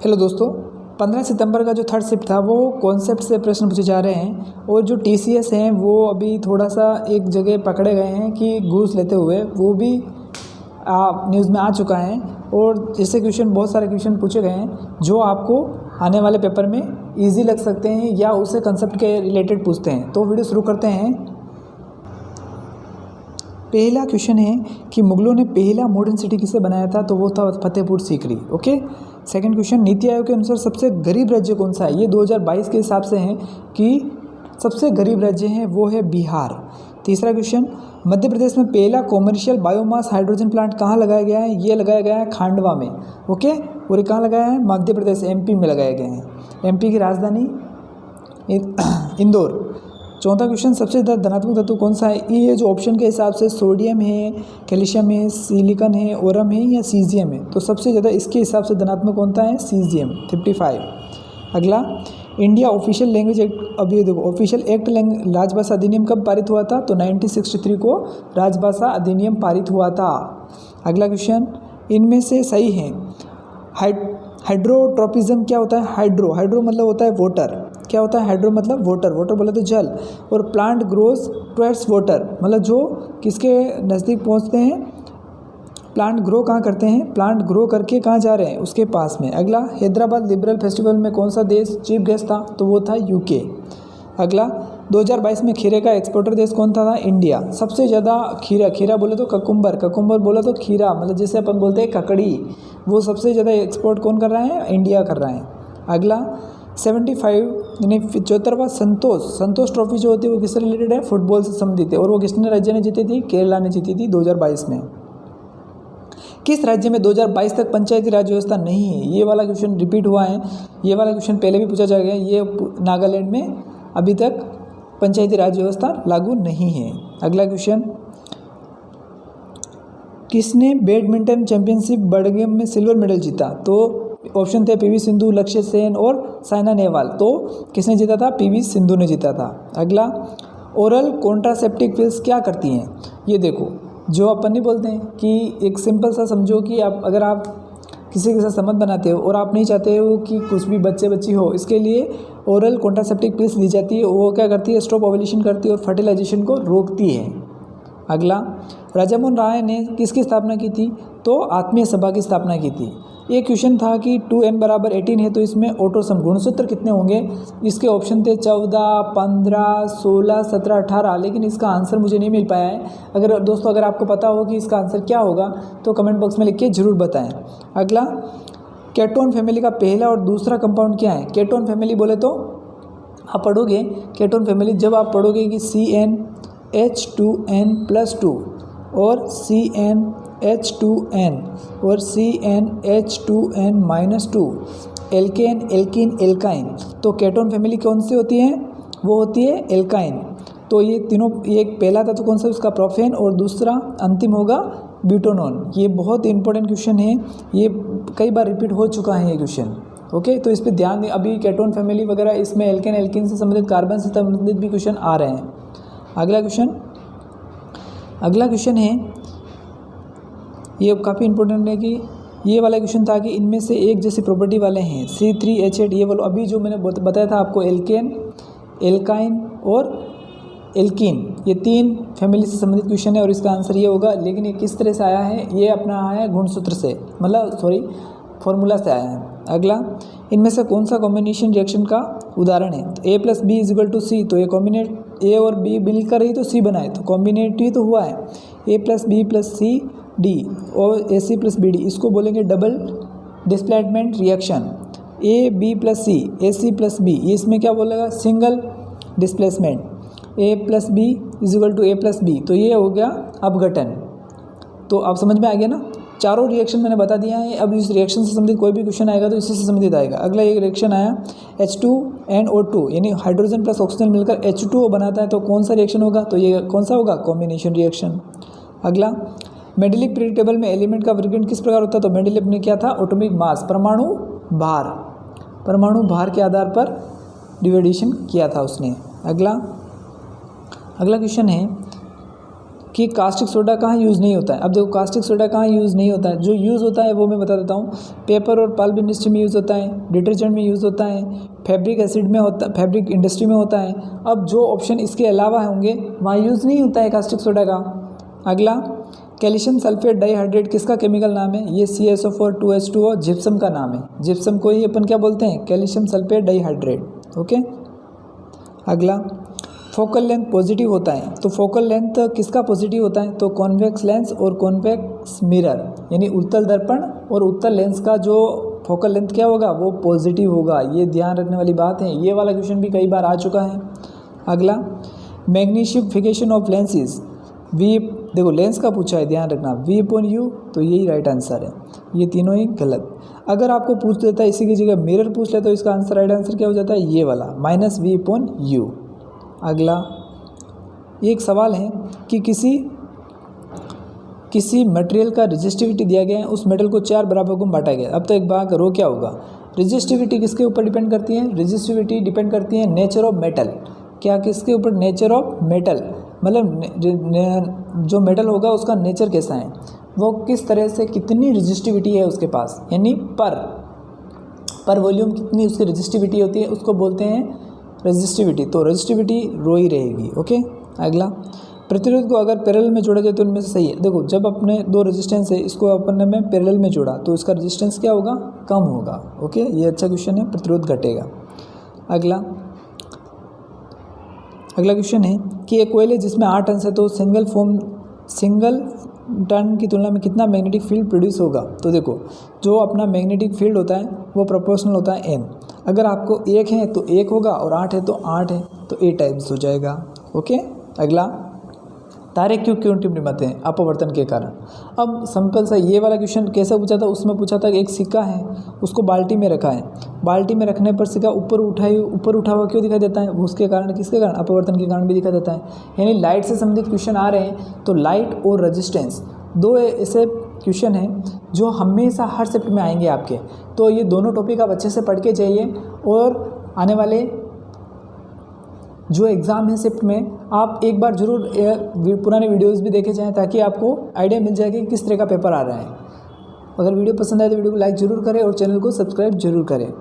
Hello दोस्तों, 15 सितंबर का जो थर्ड शिफ्ट था वो कॉन्सेप्ट से प्रश्न पूछे जा रहे हैं और जो टीसीएस हैं वो अभी थोड़ा सा एक जगह पकड़े गए हैं कि घूस लेते हुए, वो भी न्यूज़ में आ चुका है। और इससे क्वेश्चन, बहुत सारे क्वेश्चन पूछे गए हैं जो आपको आने वाले पेपर में इजी लग सकते हैं या उससे कंसेप्ट के रिलेटेड पूछते हैं। तो वीडियो शुरू करते हैं। पहला क्वेश्चन है कि मुगलों ने पहला मॉडर्न सिटी किसे बनाया था, तो वो था Fatehpur Sikri. Okay. Second question, NITI Aayog के अनुसार सबसे गरीब राज्य कौन सा है। ये 2022 के हिसाब से है कि सबसे गरीब राज्य है वो है बिहार। तीसरा क्वेश्चन, मध्य प्रदेश में पहला कॉमर्शियल बायोमास हाइड्रोजन प्लांट कहाँ लगाया गया है। ये लगाया गया है खांडवा में। ओके। और ये कहाँ लगाया है, मध्य प्रदेश एमपी में लगाया गया है। एमपी की राजधानी इंदौर। चौथा क्वेश्चन, सबसे ज़्यादा धनात्मक तत्व कौन सा है। ये जो ऑप्शन के हिसाब से सोडियम है, कैल्शियम है, सिलिकॉन है, ओरम है या सीजियम है। तो सबसे ज़्यादा इसके हिसाब से धनात्मक कौन सा है, सीजियम 55। अगला, इंडिया ऑफिशियल लैंग्वेज एक्ट, अभी देखो ऑफिशियल एक्ट राजभाषा अधिनियम कब पारित हुआ था, तो 1963 को राजभाषा अधिनियम पारित हुआ था। अगला क्वेश्चन, इनमें से सही है। हाइड्रोट्रोपिज्म क्या होता है। हाइड्रो मतलब होता है वाटर। क्या होता है हाइड्रो मतलब वाटर बोले तो जल। और प्लांट ग्रोज टुवर्ड्स वाटर मतलब जो किसके नज़दीक पहुंचते हैं, प्लांट ग्रो कहाँ करते हैं, प्लांट ग्रो करके कहाँ जा रहे हैं, उसके पास में। अगला, हैदराबाद लिबरल फेस्टिवल में कौन सा देश चीफ गेस्ट था, तो वो था यूके। अगला, 2022 में खीरे का एक्सपोर्टर देश कौन था, इंडिया। सबसे ज़्यादा खीरा बोले तो ककुम्बर बोले तो खीरा मतलब जैसे अपन बोलते हैं ककड़ी, वो सबसे ज़्यादा एक्सपोर्ट कौन कर रहा है, इंडिया कर रहा है। अगला, 75 यानी 74वां संतोष ट्रॉफी जो होती है वो किससे रिलेटेड है, फुटबॉल से संबंधित है। और वो किसने राज्य ने जीती थी, केरला ने जीती थी 2022 में। किस राज्य में 2022 तक पंचायती राज व्यवस्था नहीं है। ये वाला क्वेश्चन रिपीट हुआ है। ये वाला क्वेश्चन पहले भी पूछा जा गया। ये नागालैंड में अभी तक पंचायती राज व्यवस्था लागू नहीं है। अगला क्वेश्चन, किसने बैडमिंटन चैंपियनशिप बर्मिंघम में सिल्वर मेडल जीता, तो ऑप्शन थे पीवी सिंधु, लक्ष्य सेन और साइना नेहवाल। तो किसने जीता था, पीवी सिंधु ने जीता था। अगला, ओरल कॉन्ट्रासेप्टिव पिल्स क्या करती हैं। ये देखो, जो अपन नहीं बोलते हैं कि एक सिंपल सा समझो कि अगर आप किसी के साथ संबंध बनाते हो और आप नहीं चाहते हो कि कुछ भी बच्ची हो, इसके लिए ओरल कॉन्ट्रासेप्टिव पिल्स ली जाती है। वो क्या करती है, स्टॉप ओव्यूलेशन करती है और फर्टिलाइजेशन को रोकती है। अगला, राजामोहन राय ने किसकी स्थापना की थी, तो आत्मीय सभा की स्थापना की थी। ये क्वेश्चन था कि 2n = 18 है तो इसमें ऑटोसम गुणसूत्र कितने होंगे। इसके ऑप्शन थे 14, 15, 16, 17, 18, लेकिन इसका आंसर मुझे नहीं मिल पाया है। अगर दोस्तों अगर आपको पता हो कि इसका आंसर क्या होगा तो कमेंट बॉक्स में लिख के ज़रूर बताएं। अगला, केटोन फैमिली का पहला और दूसरा कंपाउंड क्या है। केटोन फैमिली बोले तो आप पढ़ोगे केटोन फैमिली, जब आप पढ़ोगे कि CnH2n+2 और CnH2n और CnH2n-2, एल्केन, एल्कीन, एल्काइन। तो केटोन फैमिली कौन सी होती है, वो होती है एल्काइन। तो ये तीनों, ये पहला था तो कौन सा, उसका प्रोपेन, और दूसरा अंतिम होगा ब्यूटानॉन। ये बहुत इंपॉर्टेंट क्वेश्चन है, ये कई बार रिपीट हो चुका है ये क्वेश्चन। ओके, तो इस पर ध्यान दें। अभी केटोन फैमिली वगैरह, इसमें एल्केन, एल्कीन से संबंधित, कार्बन से संबंधित भी क्वेश्चन आ रहे हैं। अगला क्वेश्चन है, ये काफ़ी इंपॉर्टेंट है कि ये वाला क्वेश्चन था कि इनमें से एक जैसी प्रॉपर्टी वाले हैं C3H8। ये वाला अभी जो मैंने बताया था आपको, एल्केन, एल्काइन और एल्कीन, ये 3 फैमिली से संबंधित क्वेश्चन है और इसका आंसर ये होगा। लेकिन ये किस तरह से आया है, ये अपना आया है गुणसूत्र से, फॉर्मूला से आया है। अगला, इनमें से कौन सा कॉम्बिनेशन रिएक्शन का उदाहरण है। तो A+B = C, तो ये कॉम्बिनेट A और B मिलकर ही तो C बनाए, तो कॉम्बिनेटिव तो हुआ है। A+B+C+D और AC+BD, इसको बोलेंगे double displacement reaction. AB+C, AC+B, ये इसमें क्या बोलेगा, सिंगल डिस्प्लेसमेंट। A+B = A+B, तो ये हो गया अपघटन। तो आप समझ में आ गया ना, चारों रिएक्शन मैंने बता दिया है। अब इस रिएक्शन से संबंधित कोई भी क्वेश्चन आएगा तो इसी से संबंधित आएगा। अगला एक रिएक्शन आया H2NO2, यानी हाइड्रोजन प्लस ऑक्सीजन मिलकर H2O बनाता है, तो कौन सा रिएक्शन होगा, तो ये कौन सा होगा, कॉम्बिनेशन रिएक्शन। अगला, मेंडेलिक पीरियड टेबल में एलिमेंट का वर्गीकरण किस प्रकार होता है, तो मेंडेलिव ने क्या था, एटॉमिक मास, परमाणु भार के आधार पर डिवाइडेशन किया था उसने। अगला क्वेश्चन है, कि कास्टिक सोडा कहाँ यूज़ नहीं होता है। अब देखो कास्टिक सोडा कहाँ यूज़ नहीं होता है, जो यूज़ होता है वो मैं बता देता हूँ। पेपर और पल्प इंडस्ट्री में यूज़ होता है, डिटर्जेंट में यूज़ होता है, फैब्रिक एसिड में होता, फैब्रिक इंडस्ट्री में होता है। अब जो ऑप्शन इसके अलावा होंगे वहाँ यूज़ नहीं होता है कास्टिक सोडा का। अगला, कैल्शियम सल्फेट डाइहाइड्रेट किसका केमिकल नाम है, ये CaSO4 2H2O जिप्सम का नाम है। जिप्सम को ही अपन क्या बोलते हैं, कैल्शियम सल्फेट डाइहाइड्रेट। ओके। अगला, फोकल लेंथ पॉजिटिव होता है, तो फोकल लेंथ किसका पॉजिटिव होता है, तो कॉन्वेक्स लेंस और कॉन्वेक्स मिरर, यानी उत्तल दर्पण और उत्तल लेंस का जो फोकल लेंथ क्या होगा, वो पॉजिटिव होगा। ये ध्यान रखने वाली बात है, ये वाला क्वेश्चन भी कई बार आ चुका है। अगला, मैग्नीफिकेशन ऑफ लेंसेज, वी, देखो लेंस का पूछा है, ध्यान रखना, V/U, तो यही राइट आंसर है। ये तीनों ही गलत। अगर आपको पूछ देता है इसी की जगह मिरर पूछ ले तो इसका आंसर, राइट आंसर क्या हो जाता है, ये वाला -V/U। अगला, एक सवाल है कि किसी मटेरियल का रेजिस्टिविटी दिया गया है, उस मेटल को 4 बराबर में बांटा गया। अब तो एक बात करो, क्या होगा, रेजिस्टिविटी किसके ऊपर डिपेंड करती है, रेजिस्टिविटी डिपेंड करती है नेचर ऑफ मेटल। क्या, किसके ऊपर, नेचर ऑफ मेटल, मतलब जो मेटल होगा उसका नेचर कैसा है, वो किस तरह से, कितनी रेजिस्टिविटी है उसके पास, यानी पर वॉल्यूम कितनी उसकी रेजिस्टिविटी होती है, उसको बोलते हैं रेजिस्टिविटी। तो रेजिस्टिविटी रो ही रहेगी। ओके। अगला, प्रतिरोध को अगर पैरेलल में जोड़ा जाए तो उनमें से सही है। देखो जब अपने 2 रेजिस्टेंस है, इसको अपन ने पैरेलल में जोड़ा तो इसका रेजिस्टेंस क्या होगा, कम होगा। ओके, ये अच्छा क्वेश्चन है, प्रतिरोध घटेगा। अगला क्वेश्चन है कि एक कोयल है जिसमें 8 टर्न्स है, तो सिंगल टर्न की तुलना में कितना मैग्नेटिक फील्ड प्रोड्यूस होगा। तो देखो जो अपना मैग्नेटिक फील्ड होता है वो प्रोपोर्शनल होता है n। अगर आपको 1 है तो 1 होगा और 8 है तो 8 है, तो 8 टाइम्स हो जाएगा। ओके। अगला, तारे क्यों टिमटिमाते हैं, अपवर्तन के कारण। अब सिंपल सा ये वाला क्वेश्चन कैसे पूछा था, उसमें पूछा था कि एक सिक्का है, उसको बाल्टी में रखा है, बाल्टी में रखने पर सिक्का ऊपर उठा हुआ क्यों दिखाई देता है, वो उसके कारण, किसके कारण, अपवर्तन के कारण भी दिखाई देता है। यानी लाइट से संबंधित क्वेश्चन आ रहे हैं तो लाइट और रेजिस्टेंस 2 ऐसे क्वेश्चन हैं जो हमेशा हर शिफ्ट में आएंगे आपके। तो ये दोनों टॉपिक आप अच्छे से पढ़ के जाइए और आने वाले जो एग्ज़ाम है शिफ्ट में आप एक बार ज़रूर पुराने वीडियोस भी देखे जाएं, ताकि आपको आइडिया मिल जाए कि किस तरह का पेपर आ रहा है। अगर वीडियो पसंद आए तो वीडियो को लाइक ज़रूर करें और चैनल को सब्सक्राइब ज़रूर करें।